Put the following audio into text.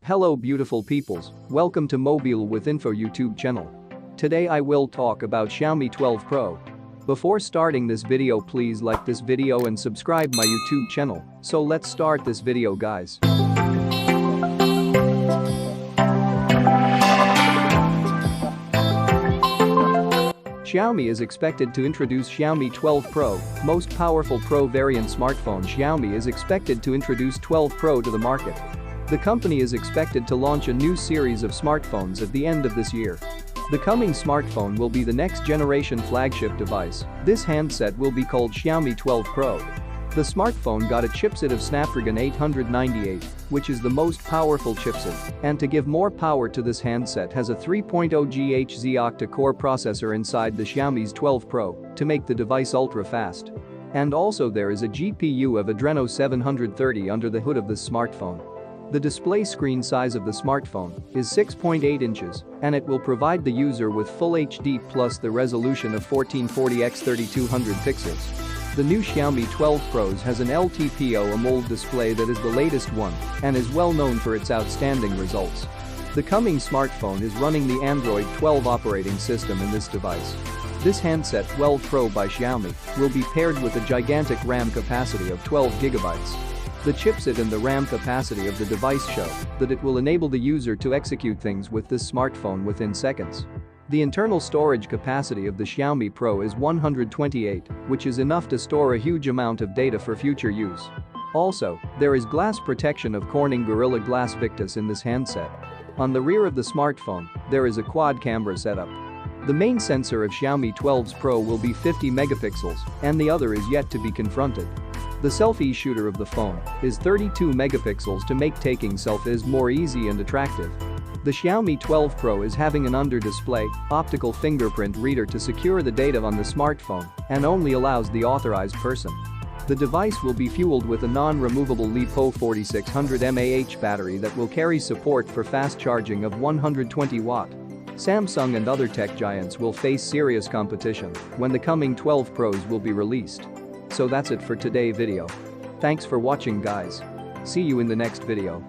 Hello beautiful peoples, welcome to Mobile with Info YouTube channel. Today I will talk about Xiaomi 12 Pro. Before starting this video, please like this video and subscribe my YouTube channel. So let's start this video guys. Xiaomi is expected to introduce Xiaomi 12 Pro, most powerful Pro variant smartphone. Xiaomi is expected to introduce 12 Pro to the market. The company is expected to launch a new series of smartphones at the end of this year. The coming smartphone will be the next generation flagship device. This handset will be called Xiaomi 12 Pro. The smartphone got a chipset of Snapdragon 898, which is the most powerful chipset, and to give more power to this handset has a 3.0 GHz octa-core processor inside the Xiaomi's 12 Pro to make the device ultra-fast. And also there is a GPU of Adreno 730 under the hood of this smartphone. The display screen size of the smartphone is 6.8 inches, and it will provide the user with Full HD plus the resolution of 1440 x 3200 pixels. The new Xiaomi 12 Pros has an LTPO AMOLED display that is the latest one and is well known for its outstanding results. The coming smartphone is running the Android 12 operating system in this device. This handset 12 Pro by Xiaomi will be paired with a gigantic RAM capacity of 12 GB. The chipset and the RAM capacity of the device show that it will enable the user to execute things with this smartphone within seconds. The internal storage capacity of the Xiaomi Pro is 128, which is enough to store a huge amount of data for future use. Also, there is glass protection of Corning Gorilla Glass Victus in this handset. On the rear of the smartphone, there is a quad camera setup. The main sensor of Xiaomi 12's Pro will be 50 megapixels, and the other is yet to be confronted. The selfie shooter of the phone is 32 megapixels to make taking selfies more easy and attractive. The Xiaomi 12 Pro is having an under-display, optical fingerprint reader to secure the data on the smartphone and only allows the authorized person. The device will be fueled with a non-removable LiPo 4600 mAh battery that will carry support for fast charging of 120 watt. Samsung and other tech giants will face serious competition when the coming 12 Pros will be released. So that's it for today's video. Thanks for watching guys. See you in the next video.